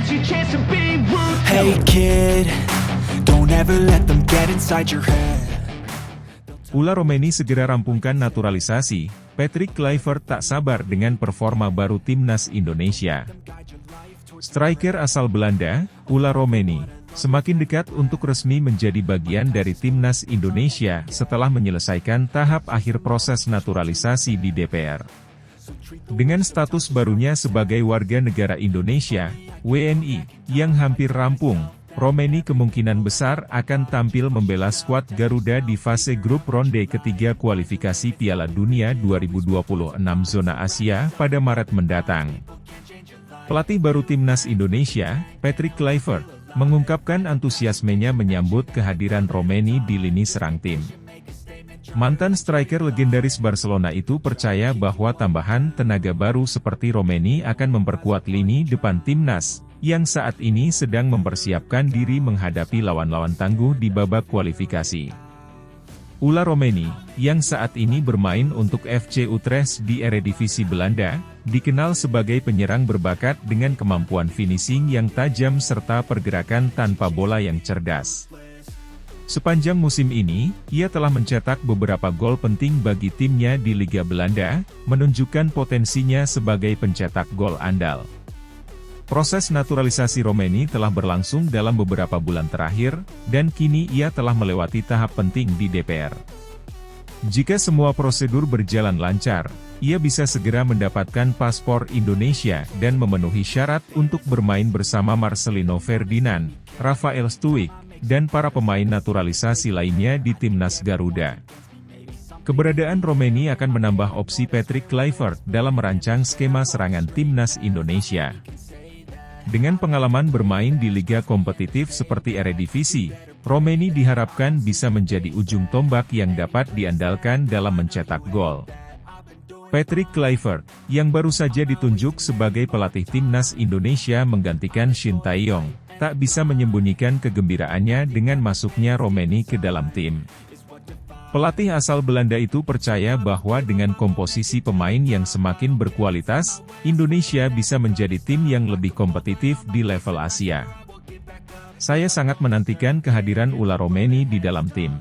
Hey kid, don't ever let them get inside your head. Ula Romeni segera rampungkan naturalisasi. Patrick Kluivert tak sabar dengan performa baru timnas Indonesia. Striker asal Belanda, Ula Romeni, semakin dekat untuk resmi menjadi bagian dari timnas Indonesia setelah menyelesaikan tahap akhir proses naturalisasi di DPR. Dengan status barunya sebagai warga negara Indonesia, WNI, yang hampir rampung, Romeni kemungkinan besar akan tampil membela skuad Garuda di fase grup ronde ketiga kualifikasi Piala Dunia 2026 zona Asia pada Maret mendatang. Pelatih baru timnas Indonesia, Patrick Kluivert, mengungkapkan antusiasmenya menyambut kehadiran Romeni di lini serang tim. Mantan striker legendaris Barcelona itu percaya bahwa tambahan tenaga baru seperti Romeni akan memperkuat lini depan timnas, yang saat ini sedang mempersiapkan diri menghadapi lawan-lawan tangguh di babak kualifikasi. Ula Romeni, yang saat ini bermain untuk FC Utrecht di Eredivisie Belanda, dikenal sebagai penyerang berbakat dengan kemampuan finishing yang tajam serta pergerakan tanpa bola yang cerdas. Sepanjang musim ini, ia telah mencetak beberapa gol penting bagi timnya di Liga Belanda, menunjukkan potensinya sebagai pencetak gol andal. Proses naturalisasi Romeni telah berlangsung dalam beberapa bulan terakhir, dan kini ia telah melewati tahap penting di DPR. Jika semua prosedur berjalan lancar, ia bisa segera mendapatkan paspor Indonesia dan memenuhi syarat untuk bermain bersama Marcelino Ferdinand, Rafael Stuik, dan para pemain naturalisasi lainnya di timnas Garuda. Keberadaan Romeni akan menambah opsi Patrick Kluivert dalam merancang skema serangan timnas Indonesia. Dengan pengalaman bermain di liga kompetitif seperti Eredivisie, Romeni diharapkan bisa menjadi ujung tombak yang dapat diandalkan dalam mencetak gol. Patrick Kluivert, yang baru saja ditunjuk sebagai pelatih timnas Indonesia menggantikan Shin Tae-yong, tak bisa menyembunyikan kegembiraannya dengan masuknya Romeni ke dalam tim. Pelatih asal Belanda itu percaya bahwa dengan komposisi pemain yang semakin berkualitas, Indonesia bisa menjadi tim yang lebih kompetitif di level Asia. Saya sangat menantikan kehadiran Ula Romeni di dalam tim.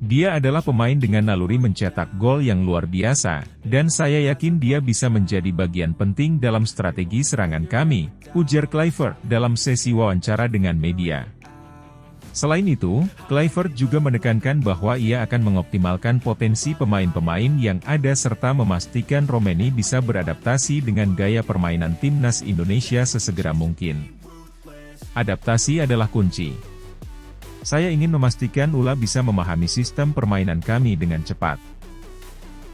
Dia adalah pemain dengan naluri mencetak gol yang luar biasa, dan saya yakin dia bisa menjadi bagian penting dalam strategi serangan kami, ujar Kluivert dalam sesi wawancara dengan media. Selain itu, Kluivert juga menekankan bahwa ia akan mengoptimalkan potensi pemain-pemain yang ada serta memastikan Romeni bisa beradaptasi dengan gaya permainan timnas Indonesia sesegera mungkin. Adaptasi adalah kunci. Saya ingin memastikan Ula bisa memahami sistem permainan kami dengan cepat.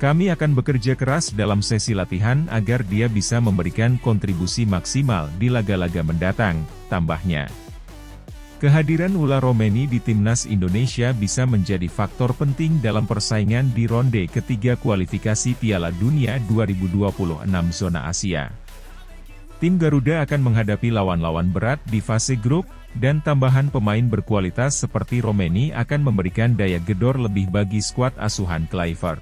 Kami akan bekerja keras dalam sesi latihan agar dia bisa memberikan kontribusi maksimal di laga-laga mendatang, tambahnya. Kehadiran Ula Romeni di timnas Indonesia bisa menjadi faktor penting dalam persaingan di ronde ketiga kualifikasi Piala Dunia 2026 zona Asia. Tim Garuda akan menghadapi lawan-lawan berat di fase grup, dan tambahan pemain berkualitas seperti Romeni akan memberikan daya gedor lebih bagi skuad asuhan Kluivert.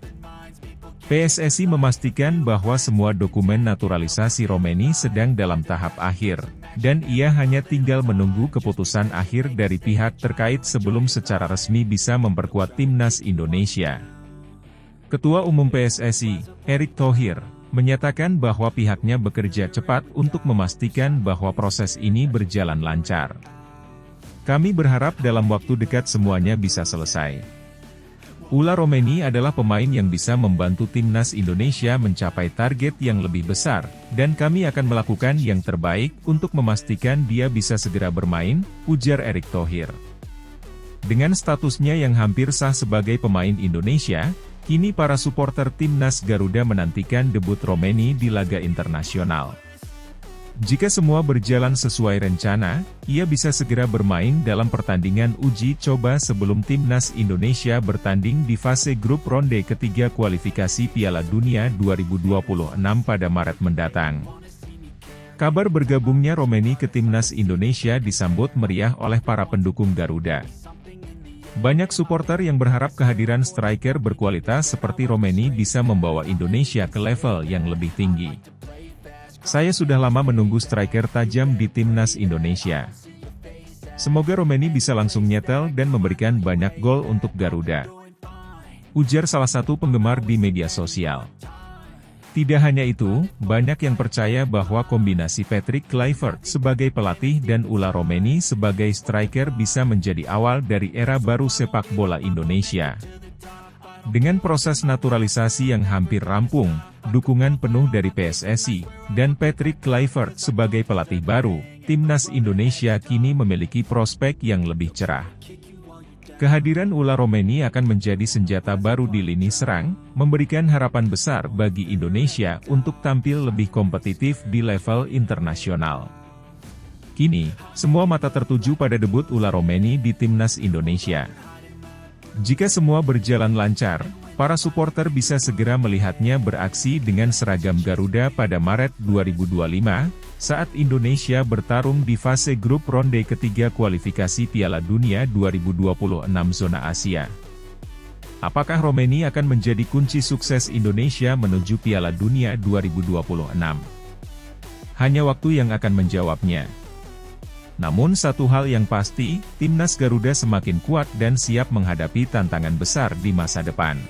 PSSI memastikan bahwa semua dokumen naturalisasi Romeni sedang dalam tahap akhir, dan ia hanya tinggal menunggu keputusan akhir dari pihak terkait sebelum secara resmi bisa memperkuat timnas Indonesia. Ketua Umum PSSI, Erick Thohir, menyatakan bahwa pihaknya bekerja cepat untuk memastikan bahwa proses ini berjalan lancar. Kami berharap dalam waktu dekat semuanya bisa selesai. Ula Romeni adalah pemain yang bisa membantu timnas Indonesia mencapai target yang lebih besar, dan kami akan melakukan yang terbaik untuk memastikan dia bisa segera bermain, ujar Erick Thohir. Dengan statusnya yang hampir sah sebagai pemain Indonesia, kini para supporter timnas Garuda menantikan debut Romeni di laga internasional. Jika semua berjalan sesuai rencana, ia bisa segera bermain dalam pertandingan uji coba sebelum timnas Indonesia bertanding di fase grup ronde ketiga kualifikasi Piala Dunia 2026 pada Maret mendatang. Kabar bergabungnya Romeni ke timnas Indonesia disambut meriah oleh para pendukung Garuda. Banyak supporter yang berharap kehadiran striker berkualitas seperti Romeni bisa membawa Indonesia ke level yang lebih tinggi. Saya sudah lama menunggu striker tajam di timnas Indonesia. Semoga Romeni bisa langsung nyetel dan memberikan banyak gol untuk Garuda, ujar salah satu penggemar di media sosial. Tidak hanya itu, banyak yang percaya bahwa kombinasi Patrick Kluivert sebagai pelatih dan Ulla Romeni sebagai striker bisa menjadi awal dari era baru sepak bola Indonesia. Dengan proses naturalisasi yang hampir rampung, dukungan penuh dari PSSI, dan Patrick Kluivert sebagai pelatih baru, timnas Indonesia kini memiliki prospek yang lebih cerah. Kehadiran Ulla Romeni akan menjadi senjata baru di lini serang, memberikan harapan besar bagi Indonesia untuk tampil lebih kompetitif di level internasional. Kini, semua mata tertuju pada debut Ulla Romeni di timnas Indonesia. Jika semua berjalan lancar, para supporter bisa segera melihatnya beraksi dengan seragam Garuda pada Maret 2025, saat Indonesia bertarung di fase grup ronde ketiga kualifikasi Piala Dunia 2026 zona Asia. Apakah Romeni akan menjadi kunci sukses Indonesia menuju Piala Dunia 2026? Hanya waktu yang akan menjawabnya. Namun satu hal yang pasti, timnas Garuda semakin kuat dan siap menghadapi tantangan besar di masa depan.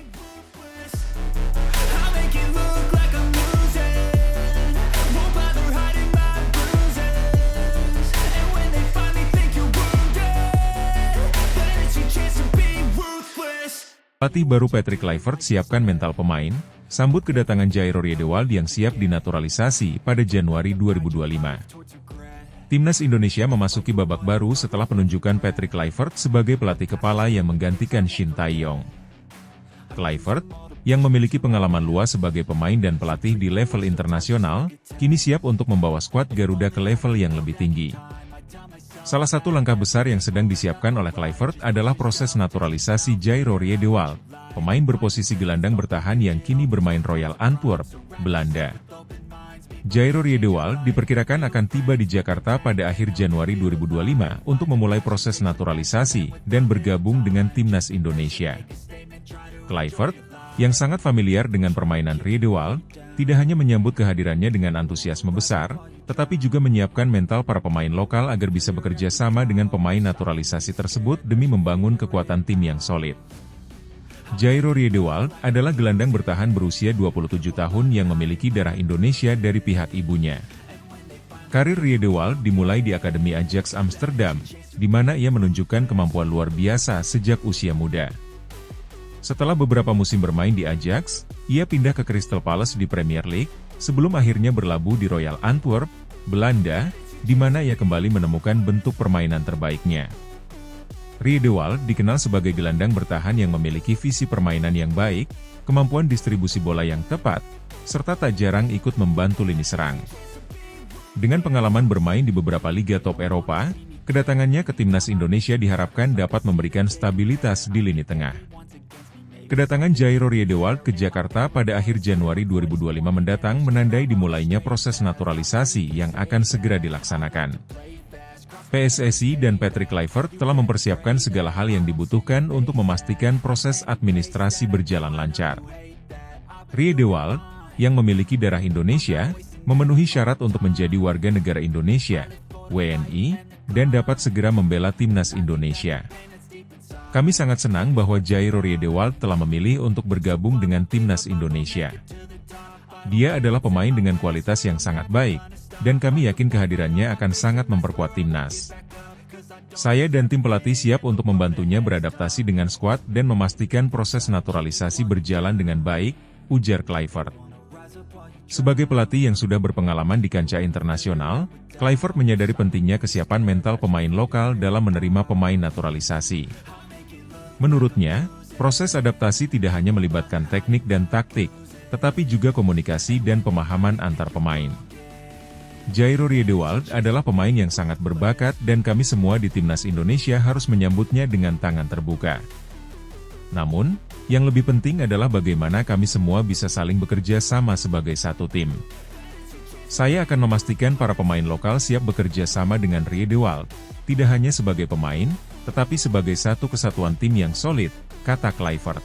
Pelatih baru Patrick Kluivert siapkan mental pemain, sambut kedatangan Jairo Riedewald yang siap dinaturalisasi pada Januari 2025. Timnas Indonesia memasuki babak baru setelah penunjukan Patrick Kluivert sebagai pelatih kepala yang menggantikan Shin Tae-yong. Kluivert, yang memiliki pengalaman luas sebagai pemain dan pelatih di level internasional, kini siap untuk membawa skuad Garuda ke level yang lebih tinggi. Salah satu langkah besar yang sedang disiapkan oleh Kluivert adalah proses naturalisasi Jairo Riedewald, pemain berposisi gelandang bertahan yang kini bermain Royal Antwerp, Belanda. Jairo Riedewald diperkirakan akan tiba di Jakarta pada akhir Januari 2025 untuk memulai proses naturalisasi dan bergabung dengan timnas Indonesia. Kluivert, yang sangat familiar dengan permainan Riedewald, tidak hanya menyambut kehadirannya dengan antusiasme besar, tetapi juga menyiapkan mental para pemain lokal agar bisa bekerja sama dengan pemain naturalisasi tersebut demi membangun kekuatan tim yang solid. Jairo Riedewald adalah gelandang bertahan berusia 27 tahun yang memiliki darah Indonesia dari pihak ibunya. Karir Riedewald dimulai di Akademi Ajax Amsterdam, di mana ia menunjukkan kemampuan luar biasa sejak usia muda. Setelah beberapa musim bermain di Ajax, ia pindah ke Crystal Palace di Premier League, sebelum akhirnya berlabuh di Royal Antwerp, Belanda, di mana ia kembali menemukan bentuk permainan terbaiknya. Riedewald dikenal sebagai gelandang bertahan yang memiliki visi permainan yang baik, kemampuan distribusi bola yang tepat, serta tak jarang ikut membantu lini serang. Dengan pengalaman bermain di beberapa liga top Eropa, kedatangannya ke timnas Indonesia diharapkan dapat memberikan stabilitas di lini tengah. Kedatangan Jairo Riedewald ke Jakarta pada akhir Januari 2025 mendatang menandai dimulainya proses naturalisasi yang akan segera dilaksanakan. PSSI dan Patrick Kluivert telah mempersiapkan segala hal yang dibutuhkan untuk memastikan proses administrasi berjalan lancar. Riedewald, yang memiliki darah Indonesia, memenuhi syarat untuk menjadi warga negara Indonesia, WNI, dan dapat segera membela timnas Indonesia. Kami sangat senang bahwa Jairo Riedewald telah memilih untuk bergabung dengan timnas Indonesia. Dia adalah pemain dengan kualitas yang sangat baik, dan kami yakin kehadirannya akan sangat memperkuat timnas. Saya dan tim pelatih siap untuk membantunya beradaptasi dengan skuad dan memastikan proses naturalisasi berjalan dengan baik, ujar Kluivert. Sebagai pelatih yang sudah berpengalaman di kancah internasional, Kluivert menyadari pentingnya kesiapan mental pemain lokal dalam menerima pemain naturalisasi. Menurutnya, proses adaptasi tidak hanya melibatkan teknik dan taktik, tetapi juga komunikasi dan pemahaman antar pemain. Jairo Riedewald adalah pemain yang sangat berbakat dan kami semua di timnas Indonesia harus menyambutnya dengan tangan terbuka. Namun, yang lebih penting adalah bagaimana kami semua bisa saling bekerja sama sebagai satu tim. Saya akan memastikan para pemain lokal siap bekerja sama dengan Riedewald, tidak hanya sebagai pemain, tetapi sebagai satu kesatuan tim yang solid, kata Kluivert.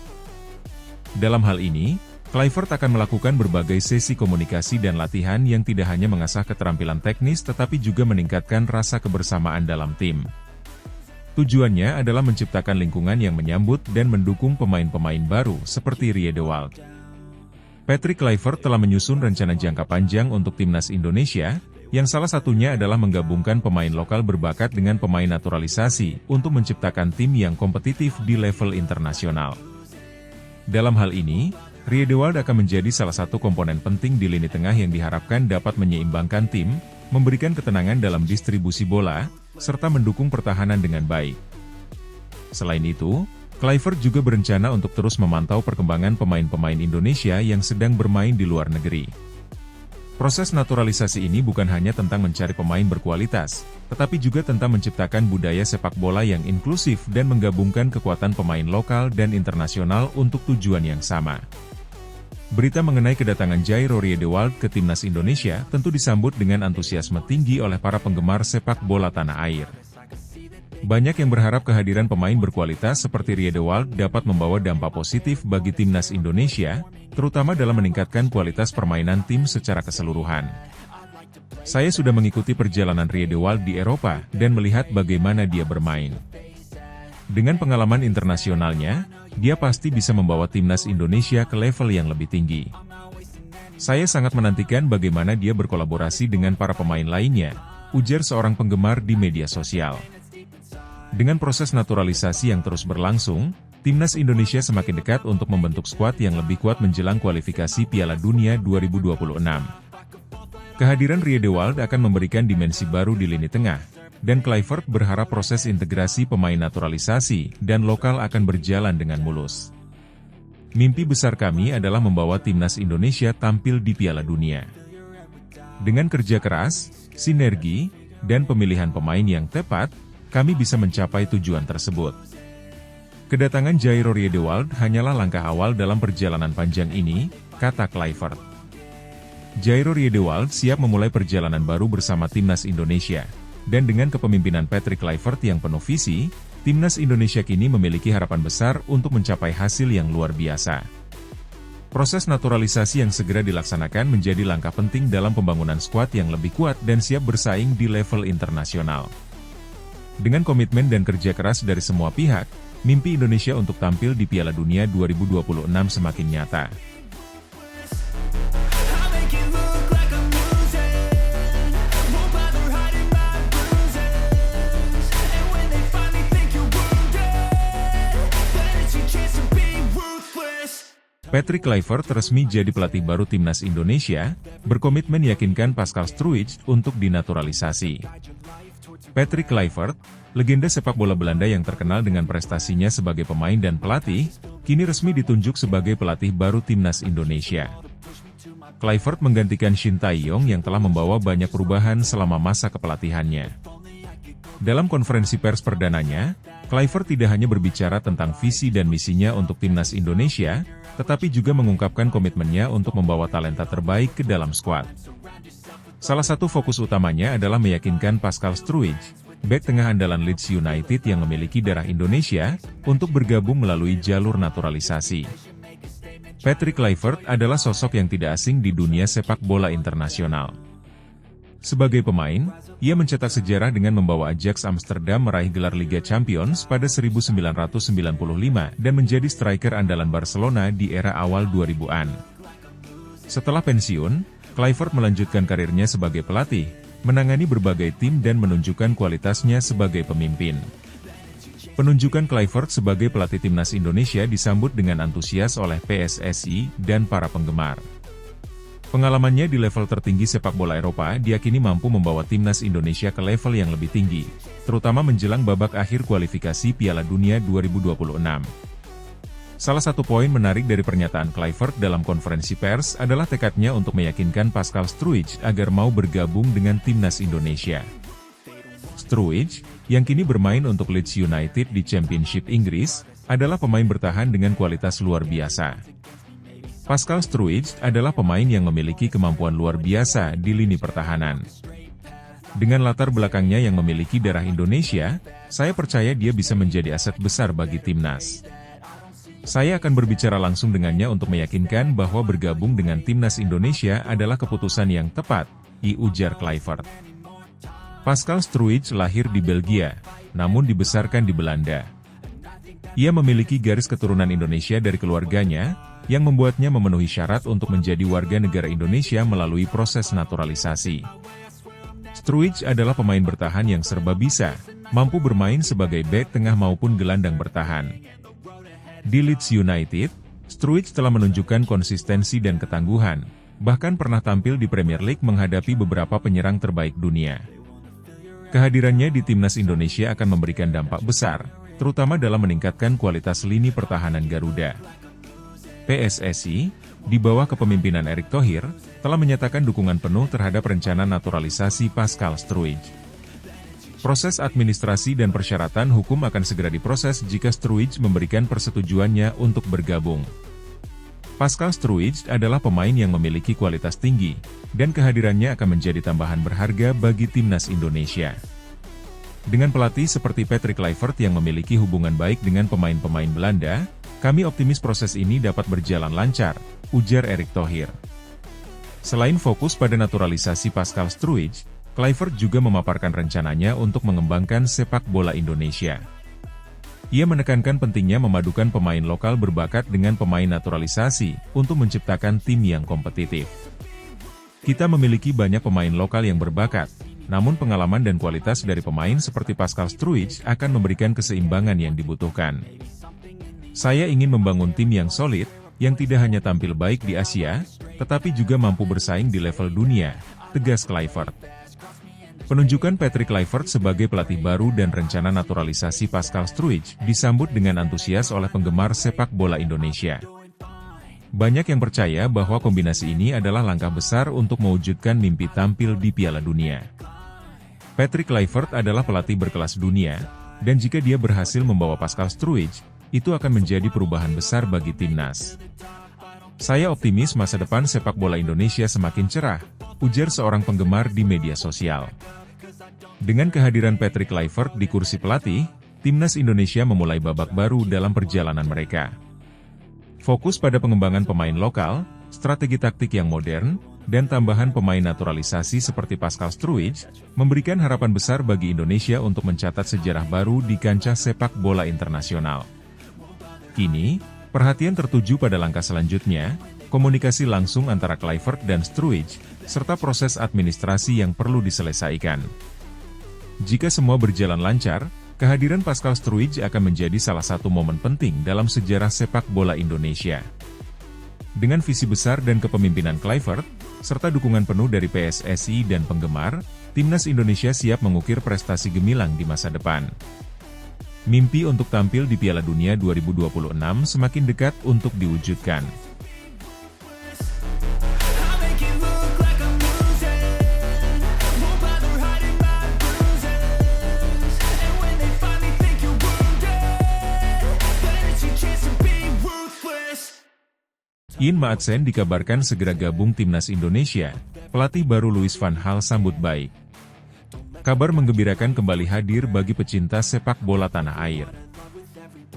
Dalam hal ini, Kluivert akan melakukan berbagai sesi komunikasi dan latihan yang tidak hanya mengasah keterampilan teknis tetapi juga meningkatkan rasa kebersamaan dalam tim. Tujuannya adalah menciptakan lingkungan yang menyambut dan mendukung pemain-pemain baru seperti Rie de Waal. Patrick Kluivert telah menyusun rencana jangka panjang untuk timnas Indonesia, yang salah satunya adalah menggabungkan pemain lokal berbakat dengan pemain naturalisasi untuk menciptakan tim yang kompetitif di level internasional. Dalam hal ini, Rie de Waal akan menjadi salah satu komponen penting di lini tengah yang diharapkan dapat menyeimbangkan tim, memberikan ketenangan dalam distribusi bola, serta mendukung pertahanan dengan baik. Selain itu, Kluivert juga berencana untuk terus memantau perkembangan pemain-pemain Indonesia yang sedang bermain di luar negeri. Proses naturalisasi ini bukan hanya tentang mencari pemain berkualitas, tetapi juga tentang menciptakan budaya sepak bola yang inklusif dan menggabungkan kekuatan pemain lokal dan internasional untuk tujuan yang sama. Berita mengenai kedatangan Jairo Rie de Waal ke timnas Indonesia tentu disambut dengan antusiasme tinggi oleh para penggemar sepak bola tanah air. Banyak yang berharap kehadiran pemain berkualitas seperti Rie de Waal dapat membawa dampak positif bagi timnas Indonesia, terutama dalam meningkatkan kualitas permainan tim secara keseluruhan. Saya sudah mengikuti perjalanan Rie de Waal di Eropa dan melihat bagaimana dia bermain. Dengan pengalaman internasionalnya, dia pasti bisa membawa timnas Indonesia ke level yang lebih tinggi. Saya sangat menantikan bagaimana dia berkolaborasi dengan para pemain lainnya, ujar seorang penggemar di media sosial. Dengan proses naturalisasi yang terus berlangsung, timnas Indonesia semakin dekat untuk membentuk skuad yang lebih kuat menjelang kualifikasi Piala Dunia 2026. Kehadiran Rie de Waal akan memberikan dimensi baru di lini tengah, dan Kluivert berharap proses integrasi pemain naturalisasi dan lokal akan berjalan dengan mulus. Mimpi besar kami adalah membawa timnas Indonesia tampil di Piala Dunia. Dengan kerja keras, sinergi, dan pemilihan pemain yang tepat, kami bisa mencapai tujuan tersebut. Kedatangan Jairo Rie de Waal hanyalah langkah awal dalam perjalanan panjang ini, kata Kluivert. Jairo Rie de Waal siap memulai perjalanan baru bersama timnas Indonesia. Dan dengan kepemimpinan Patrick Kluivert yang penuh visi, timnas Indonesia kini memiliki harapan besar untuk mencapai hasil yang luar biasa. Proses naturalisasi yang segera dilaksanakan menjadi langkah penting dalam pembangunan skuad yang lebih kuat dan siap bersaing di level internasional. Dengan komitmen dan kerja keras dari semua pihak, mimpi Indonesia untuk tampil di Piala Dunia 2026 semakin nyata. Patrick Kluivert resmi jadi pelatih baru timnas Indonesia, berkomitmen yakinkan Pascal Struijk untuk dinaturalisasi. Patrick Kluivert, legenda sepak bola Belanda yang terkenal dengan prestasinya sebagai pemain dan pelatih, kini resmi ditunjuk sebagai pelatih baru timnas Indonesia. Kluivert menggantikan Shin Tae-yong yang telah membawa banyak perubahan selama masa kepelatihannya. Dalam konferensi pers perdananya, Kluivert tidak hanya berbicara tentang visi dan misinya untuk timnas Indonesia, tetapi juga mengungkapkan komitmennya untuk membawa talenta terbaik ke dalam skuad. Salah satu fokus utamanya adalah meyakinkan Pascal Struijk, bek tengah andalan Leeds United yang memiliki darah Indonesia, untuk bergabung melalui jalur naturalisasi. Patrick Kluivert adalah sosok yang tidak asing di dunia sepak bola internasional. Sebagai pemain, ia mencetak sejarah dengan membawa Ajax Amsterdam meraih gelar Liga Champions pada 1995 dan menjadi striker andalan Barcelona di era awal 2000-an. Setelah pensiun, Kluivert melanjutkan karirnya sebagai pelatih, menangani berbagai tim dan menunjukkan kualitasnya sebagai pemimpin. Penunjukan Kluivert sebagai pelatih timnas Indonesia disambut dengan antusias oleh PSSI dan para penggemar. Pengalamannya di level tertinggi sepak bola Eropa diyakini mampu membawa timnas Indonesia ke level yang lebih tinggi, terutama menjelang babak akhir kualifikasi Piala Dunia 2026. Salah satu poin menarik dari pernyataan Kluivert dalam konferensi pers adalah tekadnya untuk meyakinkan Pascal Struijk agar mau bergabung dengan timnas Indonesia. Struijk, yang kini bermain untuk Leeds United di Championship Inggris, adalah pemain bertahan dengan kualitas luar biasa. Pascal Struijk adalah pemain yang memiliki kemampuan luar biasa di lini pertahanan. Dengan latar belakangnya yang memiliki darah Indonesia, saya percaya dia bisa menjadi aset besar bagi timnas. Saya akan berbicara langsung dengannya untuk meyakinkan bahwa bergabung dengan timnas Indonesia adalah keputusan yang tepat, ujar Kluivert. Pascal Struijk lahir di Belgia, namun dibesarkan di Belanda. Ia memiliki garis keturunan Indonesia dari keluarganya, yang membuatnya memenuhi syarat untuk menjadi warga negara Indonesia melalui proses naturalisasi. Struijk adalah pemain bertahan yang serba bisa, mampu bermain sebagai bek tengah maupun gelandang bertahan. Di Leeds United, Struijk telah menunjukkan konsistensi dan ketangguhan, bahkan pernah tampil di Premier League menghadapi beberapa penyerang terbaik dunia. Kehadirannya di timnas Indonesia akan memberikan dampak besar, terutama dalam meningkatkan kualitas lini pertahanan Garuda. PSSI, di bawah kepemimpinan Erick Thohir, telah menyatakan dukungan penuh terhadap rencana naturalisasi Pascal Struijk. Proses administrasi dan persyaratan hukum akan segera diproses jika Struijk memberikan persetujuannya untuk bergabung. Pascal Struijk adalah pemain yang memiliki kualitas tinggi, dan kehadirannya akan menjadi tambahan berharga bagi timnas Indonesia. Dengan pelatih seperti Patrick Kluivert yang memiliki hubungan baik dengan pemain-pemain Belanda, kami optimis proses ini dapat berjalan lancar, ujar Erick Thohir. Selain fokus pada naturalisasi Pascal Struijk, Kluivert juga memaparkan rencananya untuk mengembangkan sepak bola Indonesia. Ia menekankan pentingnya memadukan pemain lokal berbakat dengan pemain naturalisasi untuk menciptakan tim yang kompetitif. Kita memiliki banyak pemain lokal yang berbakat, namun pengalaman dan kualitas dari pemain seperti Pascal Struijk akan memberikan keseimbangan yang dibutuhkan. Saya ingin membangun tim yang solid, yang tidak hanya tampil baik di Asia, tetapi juga mampu bersaing di level dunia, tegas Kluivert. Penunjukan Patrick Kluivert sebagai pelatih baru dan rencana naturalisasi Pascal Struijk disambut dengan antusias oleh penggemar sepak bola Indonesia. Banyak yang percaya bahwa kombinasi ini adalah langkah besar untuk mewujudkan mimpi tampil di Piala Dunia. Patrick Kluivert adalah pelatih berkelas dunia, dan jika dia berhasil membawa Pascal Struijk, itu akan menjadi perubahan besar bagi timnas. Saya optimis masa depan sepak bola Indonesia semakin cerah, ujar seorang penggemar di media sosial. Dengan kehadiran Patrick Kluivert di kursi pelatih, timnas Indonesia memulai babak baru dalam perjalanan mereka. Fokus pada pengembangan pemain lokal, strategi taktik yang modern, dan tambahan pemain naturalisasi seperti Pascal Struijk, memberikan harapan besar bagi Indonesia untuk mencatat sejarah baru di kancah sepak bola internasional. Kini, perhatian tertuju pada langkah selanjutnya, komunikasi langsung antara Kluivert dan Struijk, serta proses administrasi yang perlu diselesaikan. Jika semua berjalan lancar, kehadiran Pascal Struijk akan menjadi salah satu momen penting dalam sejarah sepak bola Indonesia. Dengan visi besar dan kepemimpinan Kluivert, serta dukungan penuh dari PSSI dan penggemar, timnas Indonesia siap mengukir prestasi gemilang di masa depan. Mimpi untuk tampil di Piala Dunia 2026 semakin dekat untuk diwujudkan. Ian Maatsen dikabarkan segera gabung timnas Indonesia, pelatih baru Louis van Gaal sambut baik. Kabar menggembirakan kembali hadir bagi pecinta sepak bola tanah air.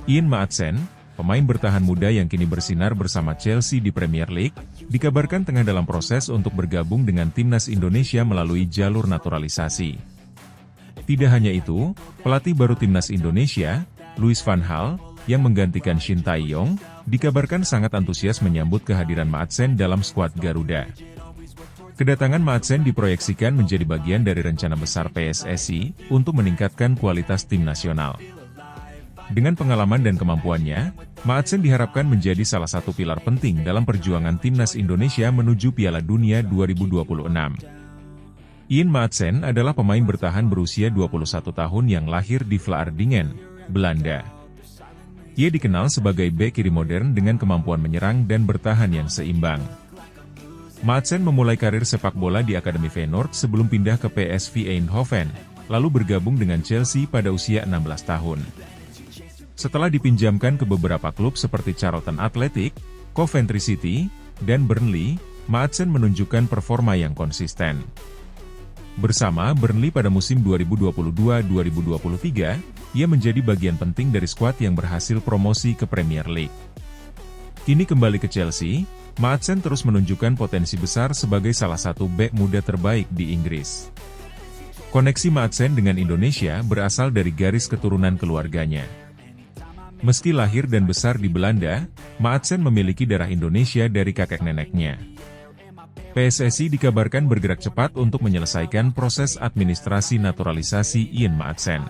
Ian Maatsen, pemain bertahan muda yang kini bersinar bersama Chelsea di Premier League, dikabarkan tengah dalam proses untuk bergabung dengan timnas Indonesia melalui jalur naturalisasi. Tidak hanya itu, pelatih baru timnas Indonesia, Louis van Gaal, yang menggantikan Shin Tae-yong, dikabarkan sangat antusias menyambut kehadiran Maatsen dalam skuad Garuda. Kedatangan Maatsen diproyeksikan menjadi bagian dari rencana besar PSSI untuk meningkatkan kualitas tim nasional. Dengan pengalaman dan kemampuannya, Maatsen diharapkan menjadi salah satu pilar penting dalam perjuangan timnas Indonesia menuju Piala Dunia 2026. Ian Maatsen adalah pemain bertahan berusia 21 tahun yang lahir di Vlaardingen, Belanda. Ia dikenal sebagai bek kiri modern dengan kemampuan menyerang dan bertahan yang seimbang. Maatsen memulai karir sepak bola di Akademi Feyenoord sebelum pindah ke PSV Eindhoven, lalu bergabung dengan Chelsea pada usia 16 tahun. Setelah dipinjamkan ke beberapa klub seperti Charlton Athletic, Coventry City, dan Burnley, Maatsen menunjukkan performa yang konsisten. Bersama Burnley pada musim 2022-2023, ia menjadi bagian penting dari skuad yang berhasil promosi ke Premier League. Kini kembali ke Chelsea, Maatsen terus menunjukkan potensi besar sebagai salah satu bek muda terbaik di Inggris. Koneksi Maatsen dengan Indonesia berasal dari garis keturunan keluarganya. Meski lahir dan besar di Belanda, Maatsen memiliki darah Indonesia dari kakek neneknya. PSSI dikabarkan bergerak cepat untuk menyelesaikan proses administrasi naturalisasi Ian Maatsen.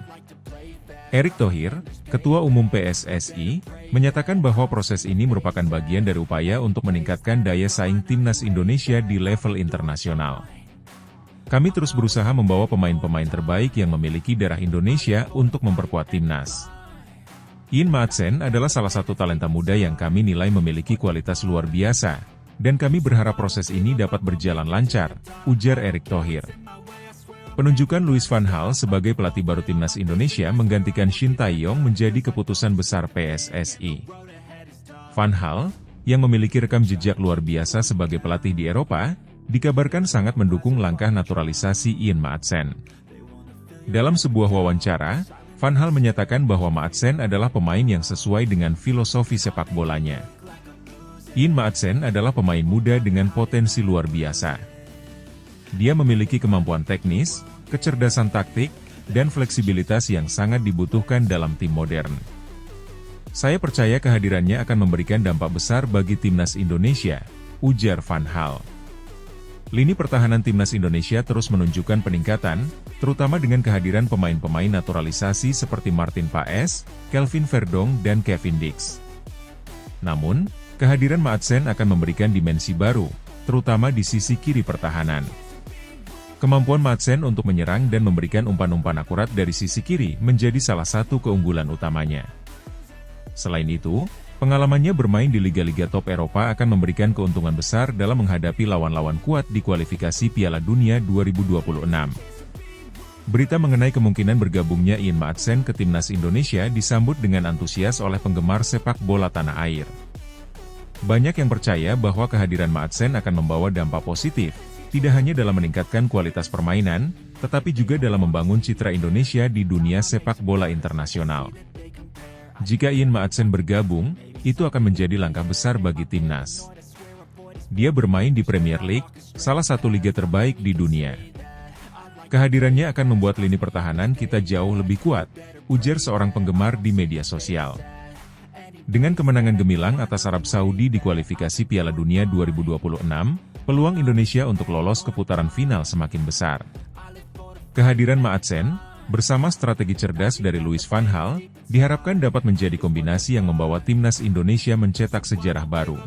Erick Thohir, Ketua Umum PSSI, menyatakan bahwa proses ini merupakan bagian dari upaya untuk meningkatkan daya saing timnas Indonesia di level internasional. Kami terus berusaha membawa pemain-pemain terbaik yang memiliki darah Indonesia untuk memperkuat timnas. Ian Maatsen adalah salah satu talenta muda yang kami nilai memiliki kualitas luar biasa, dan kami berharap proses ini dapat berjalan lancar, ujar Erick Thohir. Penunjukan Louis van Gaal sebagai pelatih baru timnas Indonesia menggantikan Shin Tae-yong menjadi keputusan besar PSSI. Van Gaal, yang memiliki rekam jejak luar biasa sebagai pelatih di Eropa, dikabarkan sangat mendukung langkah naturalisasi Ian Maatsen. Dalam sebuah wawancara, Van Gaal menyatakan bahwa Maatsen adalah pemain yang sesuai dengan filosofi sepak bolanya. Ian Maatsen adalah pemain muda dengan potensi luar biasa. Dia memiliki kemampuan teknis, kecerdasan taktik, dan fleksibilitas yang sangat dibutuhkan dalam tim modern. Saya percaya kehadirannya akan memberikan dampak besar bagi timnas Indonesia, ujar Van Gaal. Lini pertahanan timnas Indonesia terus menunjukkan peningkatan, terutama dengan kehadiran pemain-pemain naturalisasi seperti Martin Paes, Kelvin Verdong, dan Kevin Dix. Namun, kehadiran Maatsen akan memberikan dimensi baru, terutama di sisi kiri pertahanan. Kemampuan Maatsen untuk menyerang dan memberikan umpan-umpan akurat dari sisi kiri menjadi salah satu keunggulan utamanya. Selain itu, pengalamannya bermain di liga-liga top Eropa akan memberikan keuntungan besar dalam menghadapi lawan-lawan kuat di kualifikasi Piala Dunia 2026. Berita mengenai kemungkinan bergabungnya Ian Maatsen ke timnas Indonesia disambut dengan antusias oleh penggemar sepak bola tanah air. Banyak yang percaya bahwa kehadiran Maatsen akan membawa dampak positif, tidak hanya dalam meningkatkan kualitas permainan, tetapi juga dalam membangun citra Indonesia di dunia sepak bola internasional. Jika Ian Maatsen bergabung, itu akan menjadi langkah besar bagi timnas. Dia bermain di Premier League, salah satu liga terbaik di dunia. Kehadirannya akan membuat lini pertahanan kita jauh lebih kuat, ujar seorang penggemar di media sosial. Dengan kemenangan gemilang atas Arab Saudi di kualifikasi Piala Dunia 2026, peluang Indonesia untuk lolos ke putaran final semakin besar. Kehadiran Maatsen, bersama strategi cerdas dari Louis van Gaal, diharapkan dapat menjadi kombinasi yang membawa timnas Indonesia mencetak sejarah baru.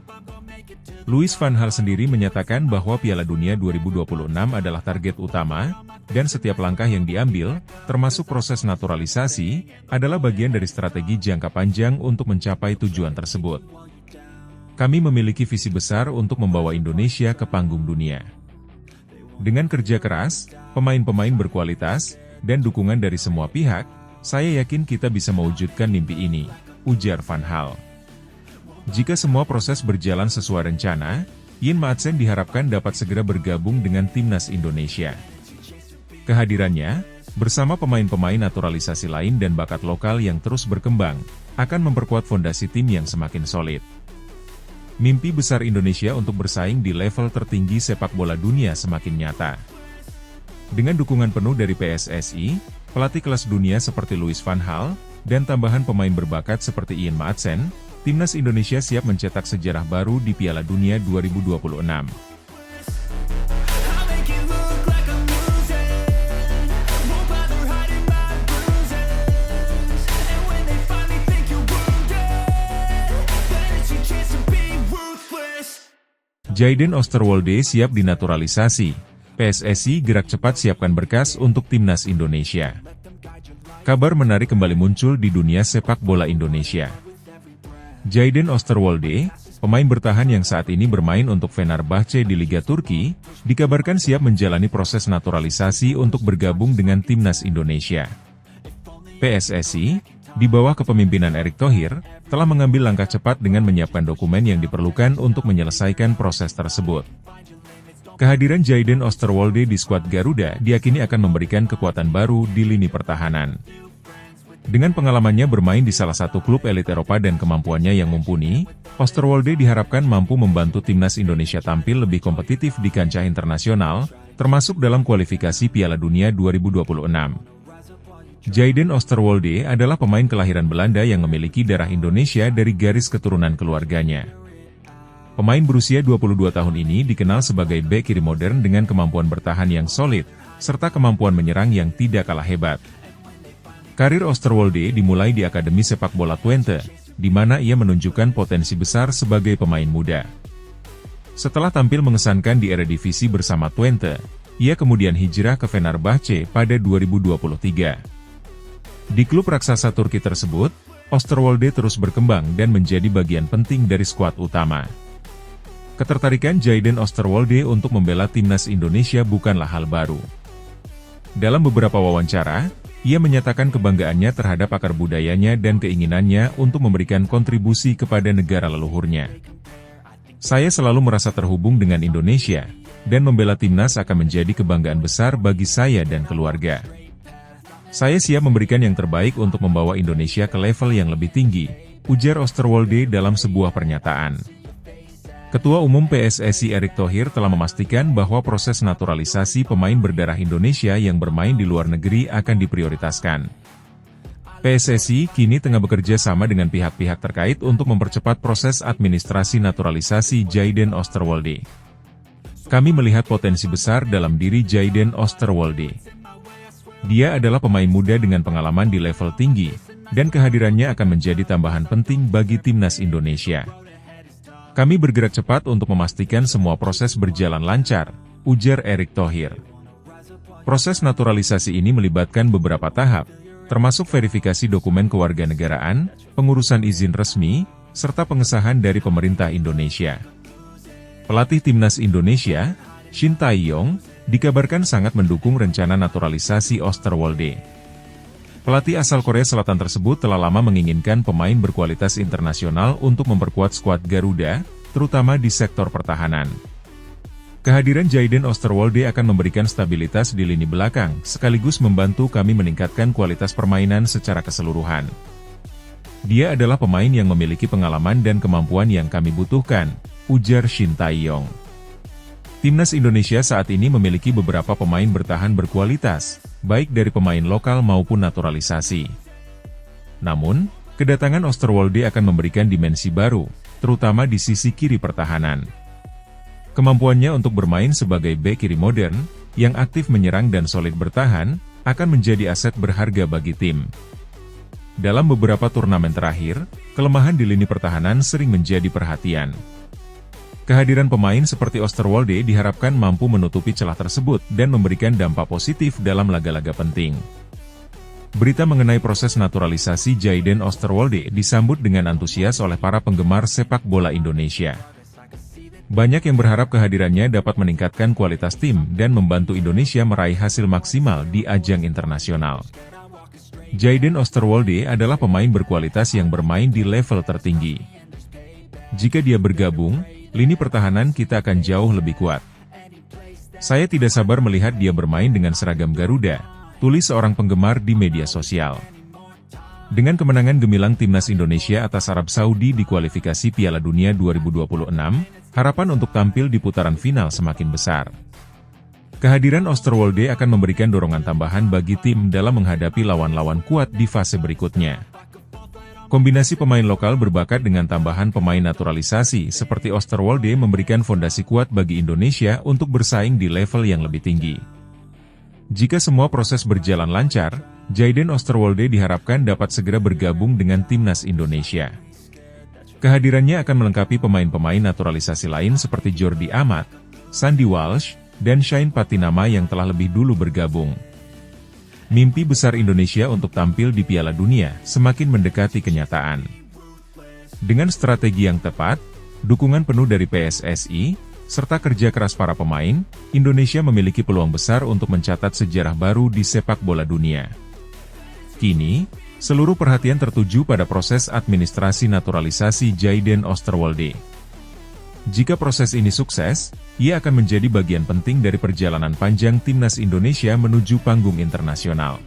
Louis van Gaal sendiri menyatakan bahwa Piala Dunia 2026 adalah target utama, dan setiap langkah yang diambil, termasuk proses naturalisasi, adalah bagian dari strategi jangka panjang untuk mencapai tujuan tersebut. Kami memiliki visi besar untuk membawa Indonesia ke panggung dunia. Dengan kerja keras, pemain-pemain berkualitas, dan dukungan dari semua pihak, saya yakin kita bisa mewujudkan mimpi ini, ujar Van Gaal. Jika semua proses berjalan sesuai rencana, Ian Maatsen diharapkan dapat segera bergabung dengan timnas Indonesia. Kehadirannya, bersama pemain-pemain naturalisasi lain dan bakat lokal yang terus berkembang, akan memperkuat fondasi tim yang semakin solid. Mimpi besar Indonesia untuk bersaing di level tertinggi sepak bola dunia semakin nyata. Dengan dukungan penuh dari PSSI, pelatih kelas dunia seperti Louis van Gaal, dan tambahan pemain berbakat seperti Ian Maatsen, timnas Indonesia siap mencetak sejarah baru di Piala Dunia 2026. Jayden Oosterwolde siap dinaturalisasi. PSSI gerak cepat siapkan berkas untuk timnas Indonesia. Kabar menarik kembali muncul di dunia sepak bola Indonesia. Jayden Oosterwolde, pemain bertahan yang saat ini bermain untuk Fenerbahce di Liga Turki, dikabarkan siap menjalani proses naturalisasi untuk bergabung dengan timnas Indonesia. PSSI, di bawah kepemimpinan Erick Thohir, telah mengambil langkah cepat dengan menyiapkan dokumen yang diperlukan untuk menyelesaikan proses tersebut. Kehadiran Jayden Oosterwolde di skuad Garuda diyakini akan memberikan kekuatan baru di lini pertahanan. Dengan pengalamannya bermain di salah satu klub elit Eropa dan kemampuannya yang mumpuni, Oosterwolde diharapkan mampu membantu timnas Indonesia tampil lebih kompetitif di kancah internasional, termasuk dalam kualifikasi Piala Dunia 2026. Jayden Oosterwolde adalah pemain kelahiran Belanda yang memiliki darah Indonesia dari garis keturunan keluarganya. Pemain berusia 22 tahun ini dikenal sebagai bek kiri modern dengan kemampuan bertahan yang solid, serta kemampuan menyerang yang tidak kalah hebat. Karir Oosterwolde dimulai di Akademi Sepak Bola Twente, di mana ia menunjukkan potensi besar sebagai pemain muda. Setelah tampil mengesankan di Eredivisie bersama Twente, ia kemudian hijrah ke Fenerbahce pada 2023. Di klub raksasa Turki tersebut, Oosterwolde terus berkembang dan menjadi bagian penting dari skuad utama. Ketertarikan Jayden Oosterwolde untuk membela timnas Indonesia bukanlah hal baru. Dalam beberapa wawancara, ia menyatakan kebanggaannya terhadap akar budayanya dan keinginannya untuk memberikan kontribusi kepada negara leluhurnya. Saya selalu merasa terhubung dengan Indonesia, dan membela timnas akan menjadi kebanggaan besar bagi saya dan keluarga. Saya siap memberikan yang terbaik untuk membawa Indonesia ke level yang lebih tinggi, ujar Oosterwolde dalam sebuah pernyataan. Ketua Umum PSSI Erick Thohir telah memastikan bahwa proses naturalisasi pemain berdarah Indonesia yang bermain di luar negeri akan diprioritaskan. PSSI kini tengah bekerja sama dengan pihak-pihak terkait untuk mempercepat proses administrasi naturalisasi Jayden Oosterwolde. Kami melihat potensi besar dalam diri Jayden Oosterwolde. Dia adalah pemain muda dengan pengalaman di level tinggi, dan kehadirannya akan menjadi tambahan penting bagi timnas Indonesia. Kami bergerak cepat untuk memastikan semua proses berjalan lancar, ujar Erick Thohir. Proses naturalisasi ini melibatkan beberapa tahap, termasuk verifikasi dokumen kewarganegaraan, pengurusan izin resmi, serta pengesahan dari pemerintah Indonesia. Pelatih timnas Indonesia, Shin Tae-yong, dikabarkan sangat mendukung rencana naturalisasi Oosterwolde. Pelatih asal Korea Selatan tersebut telah lama menginginkan pemain berkualitas internasional untuk memperkuat skuad Garuda, terutama di sektor pertahanan. Kehadiran Jayden Oosterwolde akan memberikan stabilitas di lini belakang, sekaligus membantu kami meningkatkan kualitas permainan secara keseluruhan. Dia adalah pemain yang memiliki pengalaman dan kemampuan yang kami butuhkan, ujar Shin Tae-yong. Timnas Indonesia saat ini memiliki beberapa pemain bertahan berkualitas, baik dari pemain lokal maupun naturalisasi. Namun, kedatangan Oosterwolde akan memberikan dimensi baru, terutama di sisi kiri pertahanan. Kemampuannya untuk bermain sebagai bek kiri modern, yang aktif menyerang dan solid bertahan, akan menjadi aset berharga bagi tim. Dalam beberapa turnamen terakhir, kelemahan di lini pertahanan sering menjadi perhatian. Kehadiran pemain seperti Oosterwolde diharapkan mampu menutupi celah tersebut dan memberikan dampak positif dalam laga-laga penting. Berita mengenai proses naturalisasi Jayden Oosterwolde disambut dengan antusias oleh para penggemar sepak bola Indonesia. Banyak yang berharap kehadirannya dapat meningkatkan kualitas tim dan membantu Indonesia meraih hasil maksimal di ajang internasional. Jayden Oosterwolde adalah pemain berkualitas yang bermain di level tertinggi. Jika dia bergabung, lini pertahanan kita akan jauh lebih kuat. Saya tidak sabar melihat dia bermain dengan seragam Garuda, tulis seorang penggemar di media sosial. Dengan kemenangan gemilang timnas Indonesia atas Arab Saudi di kualifikasi Piala Dunia 2026, harapan untuk tampil di putaran final semakin besar. Kehadiran Oosterwolde akan memberikan dorongan tambahan bagi tim dalam menghadapi lawan-lawan kuat di fase berikutnya. Kombinasi pemain lokal berbakat dengan tambahan pemain naturalisasi seperti Oosterwolde memberikan fondasi kuat bagi Indonesia untuk bersaing di level yang lebih tinggi. Jika semua proses berjalan lancar, Jayden Oosterwolde diharapkan dapat segera bergabung dengan timnas Indonesia. Kehadirannya akan melengkapi pemain-pemain naturalisasi lain seperti Jordi Amat, Sandy Walsh, dan Shane Patinama yang telah lebih dulu bergabung. Mimpi besar Indonesia untuk tampil di Piala Dunia semakin mendekati kenyataan. Dengan strategi yang tepat, dukungan penuh dari PSSI, serta kerja keras para pemain, Indonesia memiliki peluang besar untuk mencatat sejarah baru di sepak bola dunia. Kini, seluruh perhatian tertuju pada proses administrasi naturalisasi Jayden Oosterwolde. Jika proses ini sukses, ia akan menjadi bagian penting dari perjalanan panjang timnas Indonesia menuju panggung internasional.